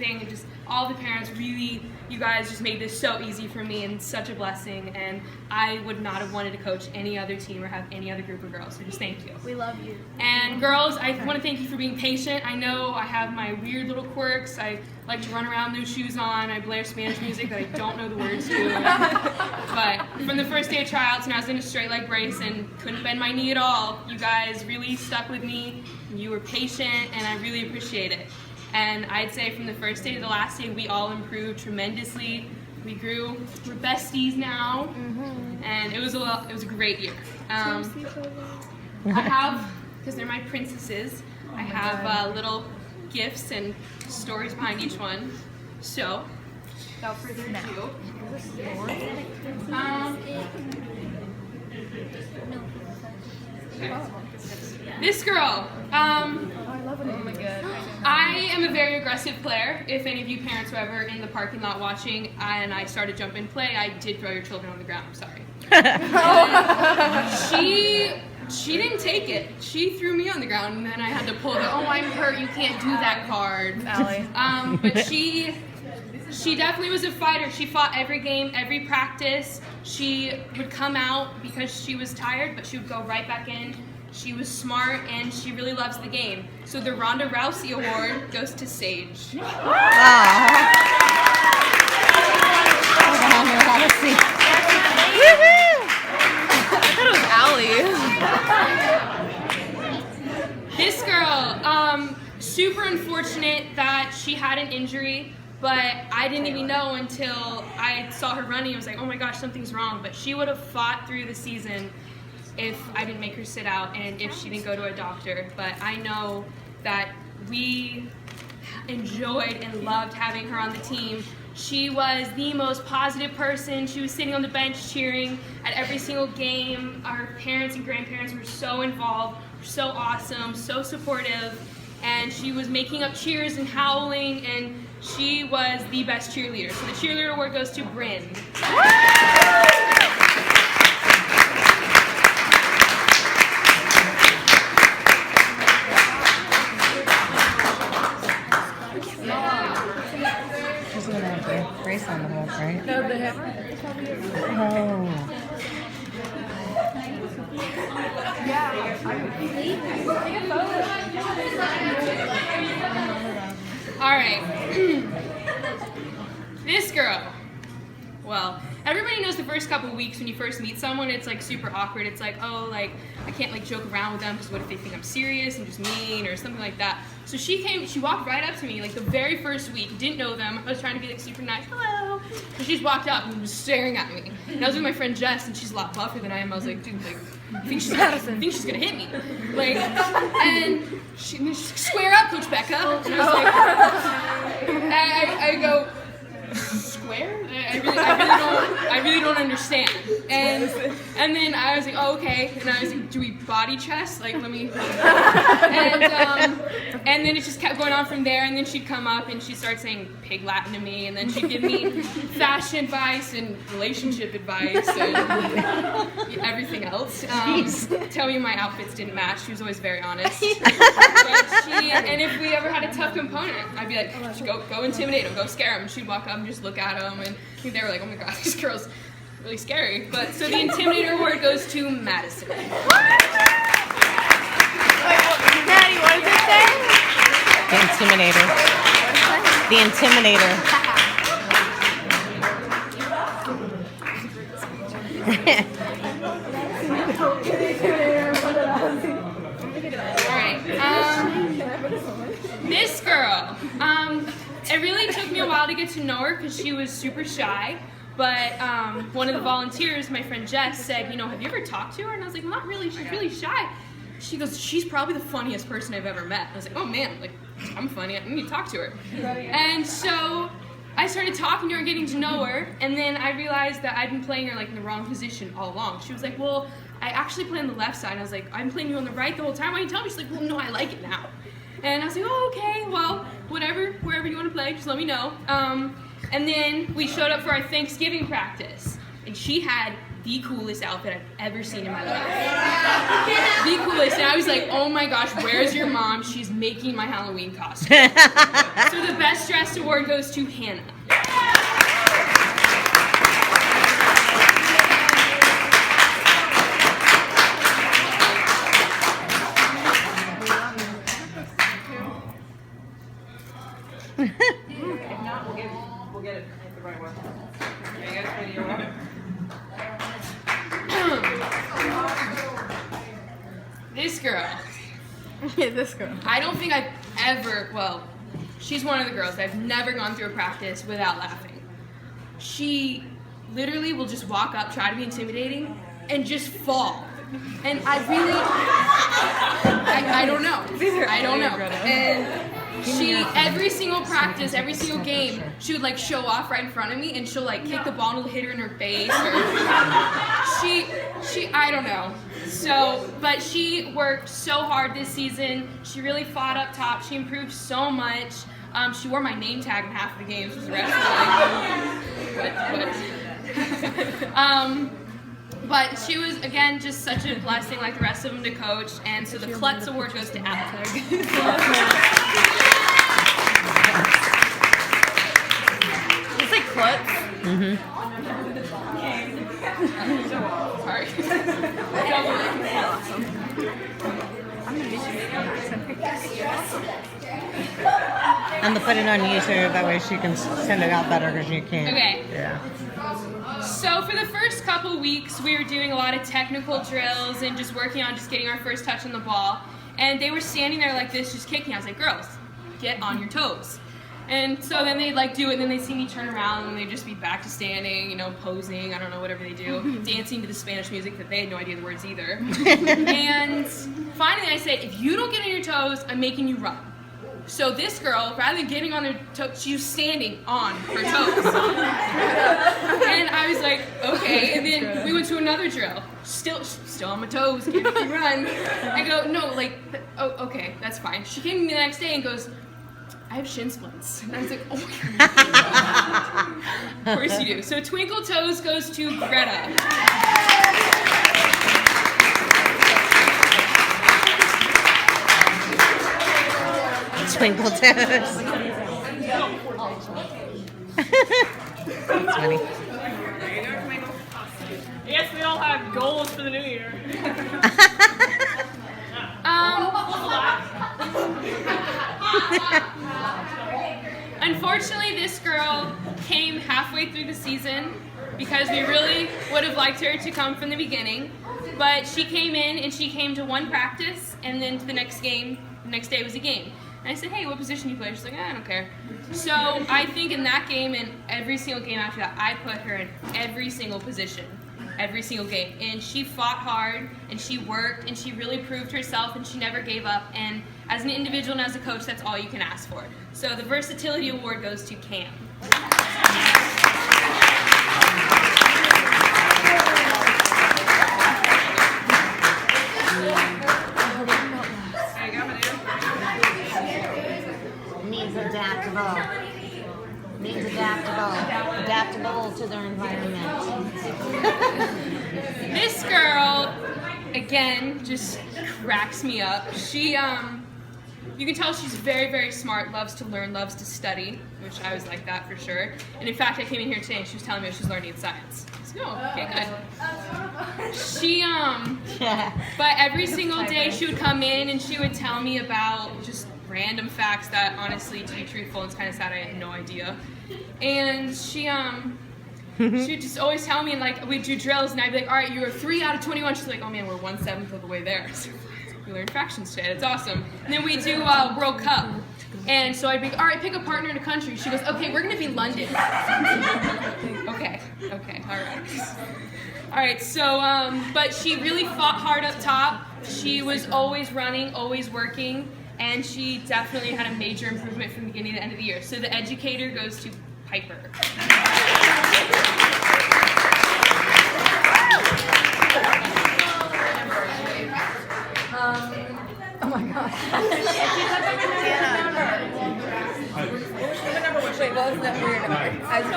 everything, and just all the parents, really, you guys just made this so easy for me and such a blessing, and I would not have wanted to coach any other team or have any other group of girls, so just thank you. We love you. And girls, I want to thank you for being patient. I know I have my weird little quirks. I like to run around, no shoes on. I blare Spanish music that I don't know the words to. But from the first day of tryouts, and I was in a straight leg brace and couldn't bend my knee at all, you guys really stuck with me. You were patient, and I really appreciate it. And I'd say from the first day to the last day, we all improved tremendously. We grew. We're besties now, and it was a great year. I have, because they're my princesses, I have little gifts and stories behind each one. So, without further ado, this girl. I am a very aggressive player. If any of you parents were ever in the parking lot watching and I started jump and play, I did throw your children on the ground. I'm sorry. She didn't take it. She threw me on the ground, and then I had to pull the "oh, I'm hurt, you can't do that" card. But she definitely was a fighter. She fought every game, every practice. She would come out because she was tired, but she would go right back in. She was smart, and she really loves the game. So the Ronda Rousey Award goes to Sage. This girl, super unfortunate that she had an injury, but I didn't even know until I saw her running. I was like, oh my gosh, something's wrong. But she would have fought through the season if I didn't make her sit out and if she didn't go to a doctor. But I know that we enjoyed and loved having her on the team. She was the most positive person. She was sitting on the bench cheering at every single game. Our parents and grandparents were so involved, so awesome, so supportive, and she was making up cheers and howling, and she was the best cheerleader. So the cheerleader award goes to Bryn. Brace on the whole, right? No, they have All right. This girl. Well, everybody knows the first couple weeks when you first meet someone, it's like super awkward. It's like, oh, like I can't like joke around with them because what if they think I'm serious and just mean or something like that. So she walked right up to me like the very first week, didn't know them. I was trying to be like super nice, hello. And she just walked up and was staring at me. And I was with my friend Jess, and she's a lot buffer than I am. I was like, dude, like, I think she's gonna hit me. Like, and she's like, square up, Coach Becca. And I was like, I go, square? I really don't understand. And then I was like, oh, okay. And I was like, do we body chest? Like, let me. And then it just kept going on from there. And then she'd come up and she'd start saying pig Latin to me. And then she'd give me fashion advice and relationship advice and everything else. Tell me my outfits didn't match. She was always very honest. And if we ever had a tough component, I'd be like, go intimidate them, go scare them. She'd walk up and just look at them, and they were like, oh my god, this girl's really scary. But so the Intimidator Award goes to Madison. Maddie, what did it say? The Intimidator. The Intimidator. Alright, this girl, it really took me a while to get to know her because she was super shy, but one of the volunteers, my friend Jess, said, you know, have you ever talked to her? And I was like, well, not really, she's really shy. She goes, she's probably the funniest person I've ever met. I was like, oh man, like, I'm funny, I need to talk to her. And so I started talking to her and getting to know her, and then I realized that I'd been playing her like in the wrong position all along. She was like, well, I actually play on the left side. I was like, I'm playing you on the right the whole time. Why didn't you tell me? She's like, well, no, I like it now. And I was like, oh, okay, well, whatever, wherever you want to play, just let me know. And then we showed up for our Thanksgiving practice, and she had the coolest outfit I've ever seen in my life. The coolest. And I was like, oh my gosh, where's your mom? She's making my Halloween costume. So the best dressed award goes to Hannah. We'll get it the right way. Yeah, you guys ready? Your one? This girl. Yeah, this girl. I don't think I've ever, well, she's one of the girls. I've never gone through a practice without laughing. She literally will just walk up, try to be intimidating, and just fall. And I really, I don't know. I don't know. And she, every single practice, every single game, she would like show off right in front of me, and she'll like kick the ball and it'll hit her in her face. Or she, I don't know. So, but she worked so hard this season. She really fought up top. She improved so much. She wore my name tag in half the games, which the rest were like, what? But she was, again, just such a blessing like the rest of them to coach. And so the Klutz Award goes to Alex. It's like Klutz. Mm-hmm. Sorry. I'm gonna put it on YouTube, that way she can send it out better because you can't. Okay. Yeah. So for the first couple weeks, we were doing a lot of technical drills and just working on just getting our first touch on the ball. And they were standing there like this, just kicking. I was like, girls, get on your toes. And so then they'd like do it, and then they'd see me turn around, and they'd just be back to standing, you know, posing, I don't know, whatever they do, dancing to the Spanish music that they had no idea the words either. And finally I say, if you don't get on your toes, I'm making you run. So this girl, rather than getting on her toes, she was standing on her toes. And I was like, okay. And then we went to another drill. Still on my toes, can't make me run. I go, no, like, oh, okay, that's fine. She came to me the next day and goes, I have shin splints. And I was like, oh my God. Of course you do. So Twinkle Toes goes to Greta. Twinkle Toes. That's funny. Yes, we all have goals for the new year. Unfortunately, this girl came halfway through the season because we really would have liked her to come from the beginning. But she came in and she came to one practice, and then to the next game, the next day was a game. And I said, hey, what position do you play? She's like, I don't care. So I think in that game and every single game after that, I put her in every single position, every single game. And she fought hard, and she worked, and she really proved herself, and she never gave up. And as an individual and as a coach, that's all you can ask for. So the Versatility Award goes to Cam. Means adaptable. Means adaptable. Adaptable to their environment. This girl, again, just cracks me up. She, you can tell she's very, very smart, loves to learn, loves to study, which I was like that for sure. And in fact, I came in here today and she was telling me what she's learning in science. So, okay, good. She, but every single day she would come in and she would tell me about just random facts that, honestly, to be truthful, it's kind of sad I had no idea. And she would just always tell me, and like, we'd do drills, and I'd be like, all right, you were 3 out of 21. She's like, oh man, we're 1/7 of the way there. So we learned fractions today, that's awesome. And then we do World Cup. And so I'd be, all right, pick a partner in a country. She goes, okay, we're gonna be London. Okay, all right. All right, so, but she really fought hard up top. She was always running, always working, and she definitely had a major improvement from the beginning to the end of the year. So the educator goes to Piper. Oh my gosh. Wait, what was that weird number? I was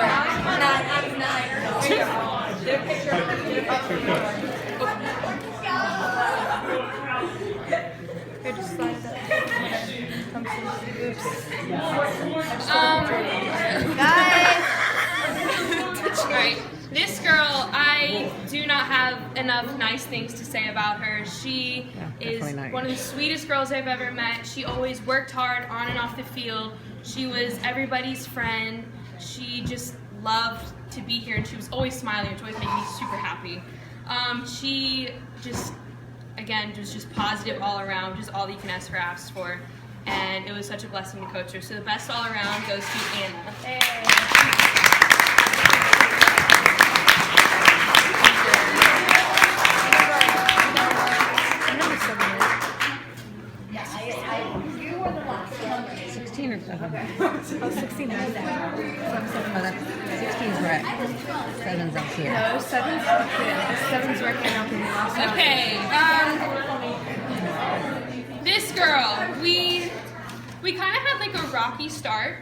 9. Get a picture. Get a picture. Guys. Alright, this girl, I do not have enough nice things to say about her. She is definitely not. one of the sweetest girls I've ever met. She always worked hard on and off the field. She was everybody's friend. She just loved to be here, and she was always smiling, which always made me super happy. She just, again, was just positive all around, just all that you can ask for. And it was such a blessing to coach her. So the best all around goes to Anna. You were the last. 16 or 7? Oh, 16 is that. Oh, that's 16's right. 7's up here. No, 7's yeah, 7's right now because we lost. Okay, this girl, we kind of had like a rocky start,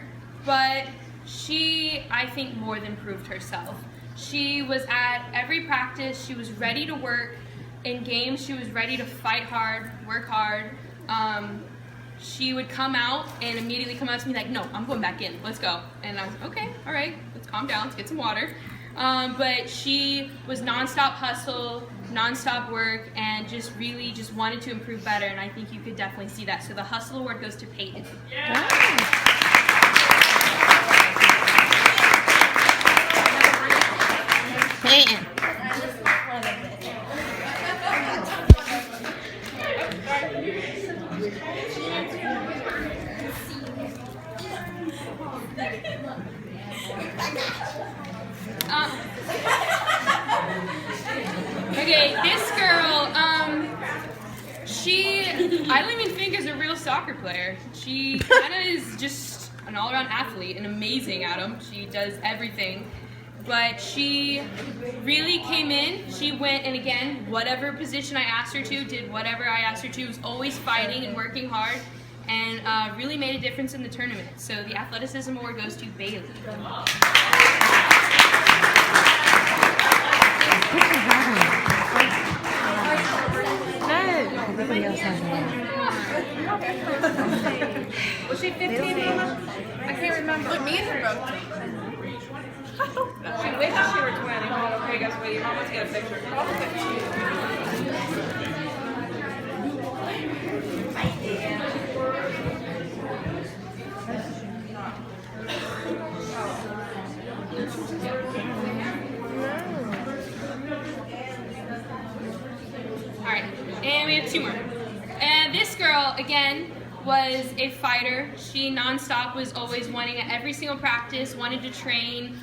but she, I think, more than proved herself. She was at every practice. She was ready to work. In games, she was ready to fight hard, work hard. She would come out and immediately come out to me like, no, I'm going back in, let's go. And I was like, okay, all right, let's calm down, let's get some water. But she was nonstop hustle, nonstop work, and just really just wanted to improve better, and I think you could definitely see that. So the hustle award goes to Peyton. Peyton. Okay, this girl, I don't even think is a real soccer player. She kind of is just an all-around athlete and amazing at them. She does everything. But she really came in, she went, and again, whatever position I asked her to, did whatever I asked her to, was always fighting and working hard, and really made a difference in the tournament. So the athleticism award goes to Bailey. Everybody else has one. Was she 15? I can't remember. Look, me and her both. She wishes she were 20. Okay, guys, wait. Mom wants to get a picture. Alright, and we have two more. And this girl, again, was a fighter. She nonstop was always wanting at every single practice, wanted to train,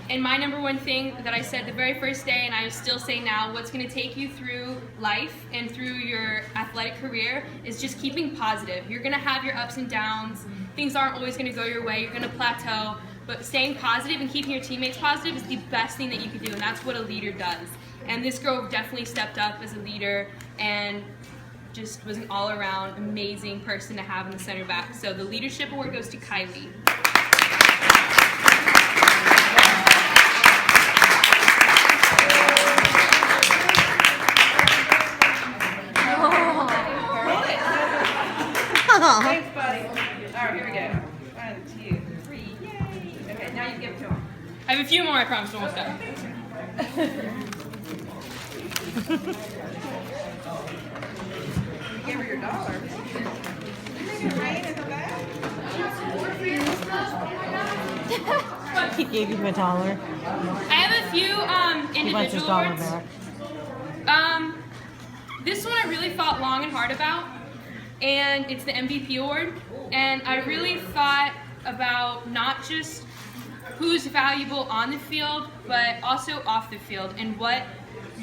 and my number one thing that I said the very first day, and I still say now, what's going to take you through life and through your athletic career is just keeping positive. You're going to have your ups and downs. Things aren't always going to go your way. You're going to plateau. But staying positive and keeping your teammates positive is the best thing that you can do, and that's what a leader does. And this girl definitely stepped up as a leader and just was an all-around amazing person to have in the center back. So the leadership award goes to Kylie. Thanks, buddy. All right, here we go. 1, 2, 3, yay! Okay, now you give it to him. I have a few more, I promise, almost done. You gave her your dollar. You make it rain in the bag? He gave you a dollar. I have a few He wants his individual dollar awards. back. This one I really thought long and hard about, and it's the MVP award. And I really thought about not just who's valuable on the field, but also off the field, and what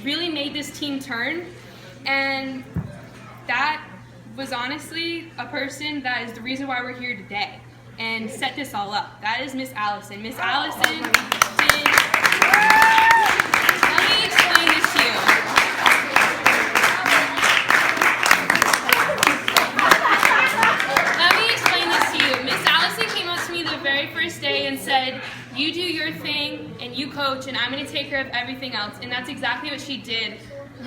really made this team turn. And that was honestly a person that is the reason why we're here today and set this all up. That is Miss Allison. Miss Allison did... Let me explain this to you. Let me explain this to you. Miss Allison came up to me the very very first day and said, you do your thing and you coach and I'm going to take care of everything else. And that's exactly what she did.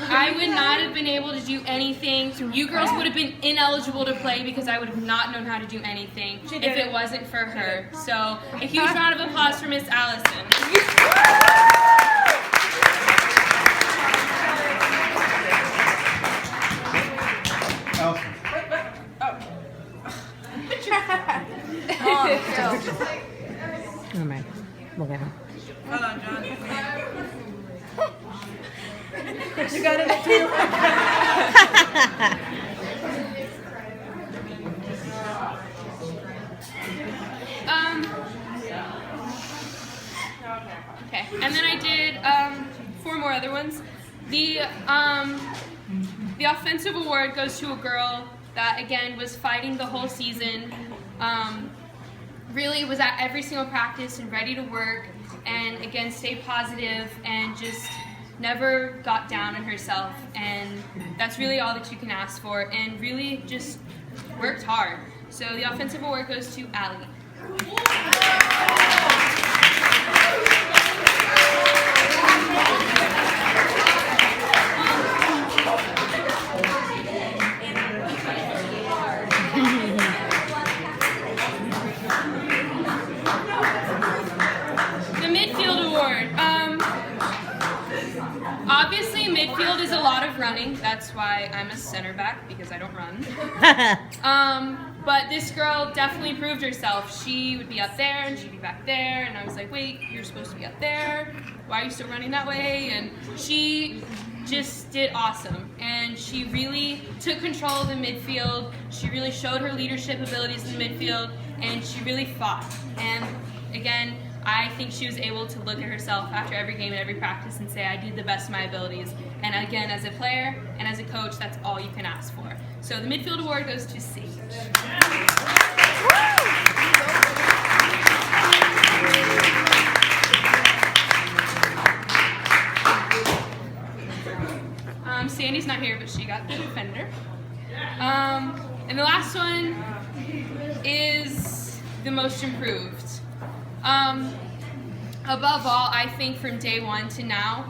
I would not have been able to do anything. You girls would have been ineligible to play because I would have not known how to do anything if it wasn't for her. So a huge round of applause for Miss Allison. Oh my. We'll get him. Hold on, John. You got it too. Okay, and then I did 4 more other ones. The offensive award goes to a girl that again was fighting the whole season. Really was at every single practice and ready to work, and again stayed positive and just never got down on herself. And that's really all that you can ask for, and really just worked hard. So the offensive award goes to Allie. Obviously, midfield is a lot of running. That's why I'm a center back, because I don't run. But this girl definitely proved herself. She would be up there and she'd be back there, and I was like, wait, you're supposed to be up there. Why are you still running that way? And she just did awesome. And she really took control of the midfield. She really showed her leadership abilities in the midfield, and she really fought. And again, I think she was able to look at herself after every game and every practice and say, I did the best of my abilities. And again, as a player and as a coach, that's all you can ask for. So the midfield award goes to Sage. Sandy's not here, but she got the defender. And the last one is the most improved. Above all, I think from day 1 to now,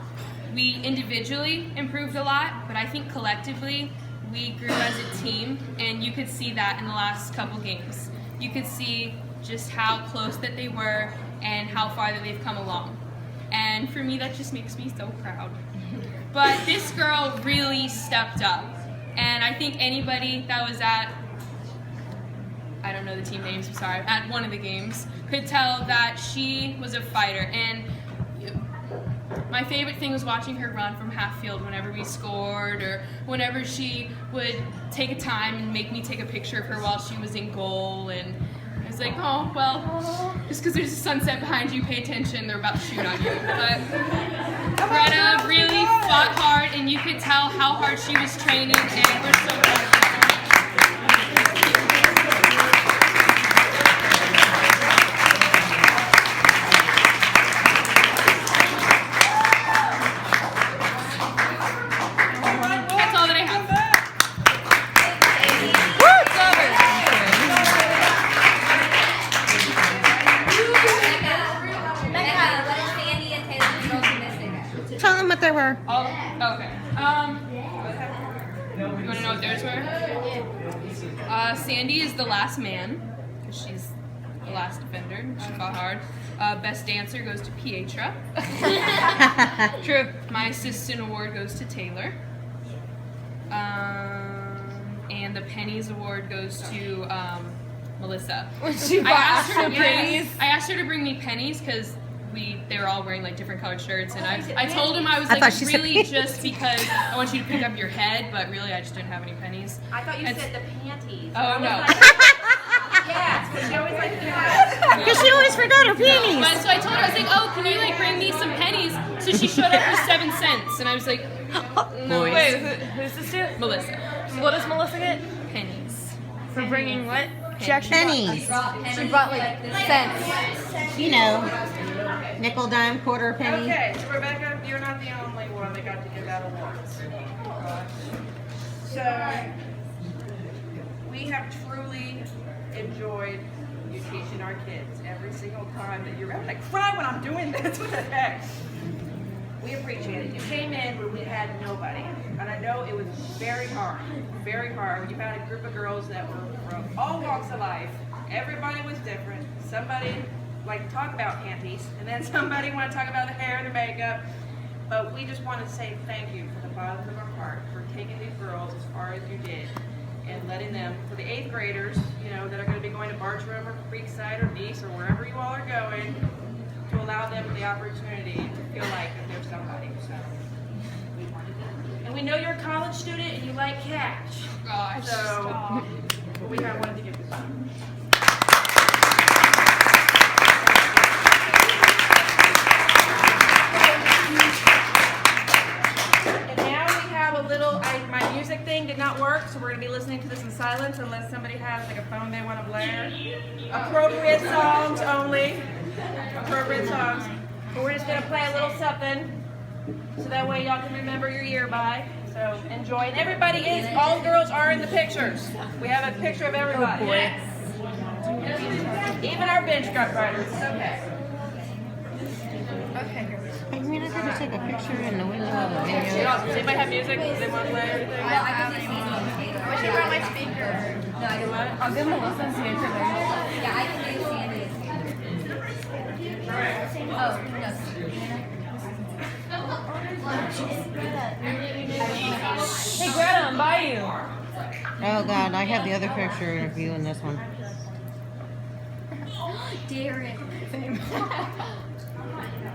we individually improved a lot, but I think collectively we grew as a team, and you could see that in the last couple games. You could see just how close that they were and how far that they've come along. And for me, that just makes me so proud. But this girl really stepped up, and I think anybody that was at, I don't know the team names, I'm sorry, at one of the games, could tell that she was a fighter. And my favorite thing was watching her run from half field whenever we scored, or whenever she would take a time and make me take a picture of her while she was in goal. And I was like, oh, well, just because there's a sunset behind you, pay attention, they're about to shoot on you. But Greta really fought hard, and you could tell how hard she was training, and we're so proud of her. Tell them what they were. Oh, okay. You want to know what theirs were? Sandy is the last man, because she's the last defender. She fought hard. Best dancer goes to Pietra. True. My assistant award goes to Taylor. And the pennies award goes to Melissa. I asked her to bring me pennies because they were all wearing like different colored shirts, and I told him I was like, really just because I want you to pick up your head, but really I just didn't have any pennies. I thought you said the panties. Oh no. Yes, because she always likes to do Because she always forgot her pennies. But so I told her, I was like, oh, can you like bring me some pennies? So she showed up with 7 cents, and I was like, no. Wait, who's this to? Melissa. What does Melissa get? Pennies. For bringing what? She Pennies. She brought like cents. You know, nickel, dime, quarter, penny. Okay, so Rebecca, you're not the only one that got to give out awards. So, we have truly enjoyed you teaching our kids every single time that you're gonna cry when I'm doing this. What the heck? We appreciate it. You came in when we had nobody, and I know it was very hard when you had a group of girls that were from all walks of life. Everybody was different. Somebody like to talk about panties, and then somebody want to talk about the hair and the makeup. But we just want to say thank you from the bottom of our heart for taking these girls as far as you did, and letting them, for the 8th graders, you know, that are going to be going to Bartram or Creekside or Nice or wherever you all are going, to allow them the opportunity to feel like that they're somebody. So, and we know you're a college student and you like cash. Gosh, So stop. we kind of wanted to give this up. And now we have a little, my music thing did not work, so we're going to be listening to this in silence unless somebody has like a phone they want to blare. Appropriate songs only. Appropriate songs. But we're just going to play a little something so that way y'all can remember your year by. So enjoy. And everybody is, all girls are in the pictures. We have a picture of everybody. Even our bench cut riders. Okay. Okay. I mean, I could take a picture in the window of the Does video. anybody have music? They want to play everything? I wish I brought my speaker. I'll give him a listen to it today. Yeah, I can do Sandy. Oh, Hey, Greta, I'm by you. Oh God, I have the other picture of you in this one. Derek.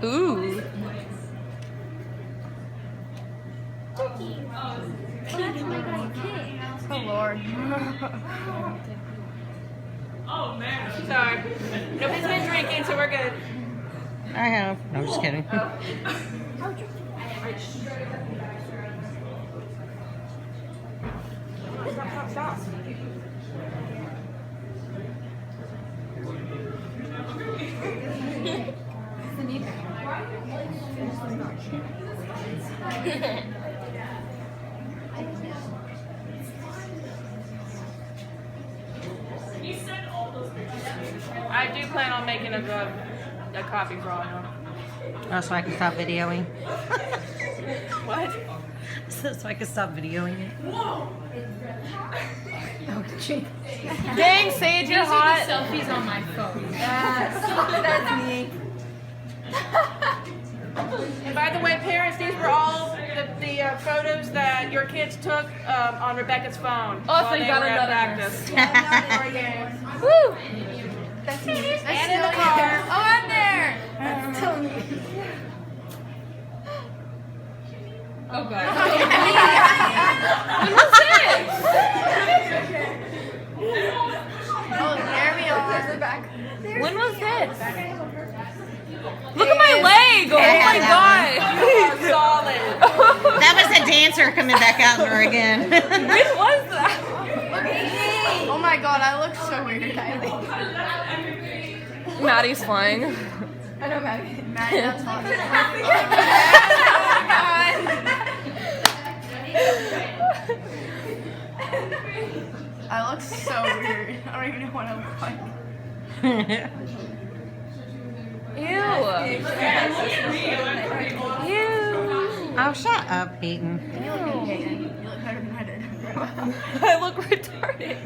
Ooh. That's my guy, Kit. Oh, Lord. Sorry. Nobody's been drinking, so we're good. I have. No, I'm just kidding. Stop. I do plan on making a copy for all of them. Oh, so I can stop videoing. What? So I can stop videoing it. Dang, Sage, you're hot. Selfies on my phone. That's me. And by the way, parents, these were all the photos that your kids took on Rebecca's phone. Oh, so while you they got were at another. practice. Woo! That's me. And in the car. Oh, I'm there. That's still me. Oh god. When was this? Oh, there we are. When was this? Look at my leg. Oh my god. Solid. That was a dancer coming back out in her again. When was that? Oh my god, I look so weird, Kylie. Maddie's flying. I know, Maddie. Maddie, that's hot. I look so weird. I don't even know what I look like. Ew. Oh, shut up, Peyton. You look good, Peyton. You look better than I did. I look retarded.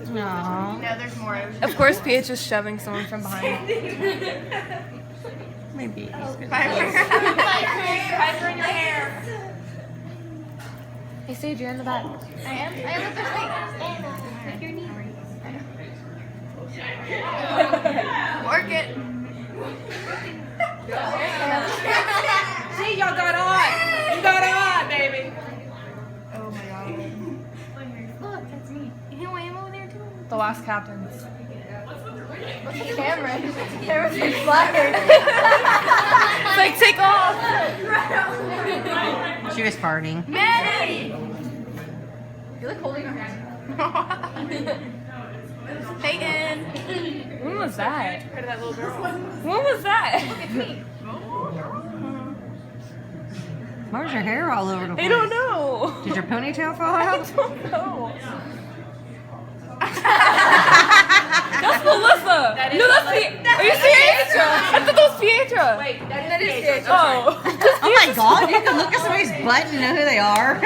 Aww. No, there's more. Of course, PH is shoving someone from behind. Maybe he's good. Piper in your hair. Hey, Sage, you're in the back. I am with the Take your knee. Work it. See, y'all got on. You got on, baby. Oh my god. Look, that's me. You know I am over there too? The last captains. What's the camera? Camera's expired. Like, take off. She was farting. Maddie! You're like holding her hand. Peyton. When was that? Heard of that little girl? When was that? Where's your hair all over the place? I don't know. Did your ponytail fall I out? don't know. That's Melissa. That is No, that's Melissa. Are you serious? I thought that was Pietra. Wait, that is Oh. Oh my god, you can look at somebody's butt and know who they are.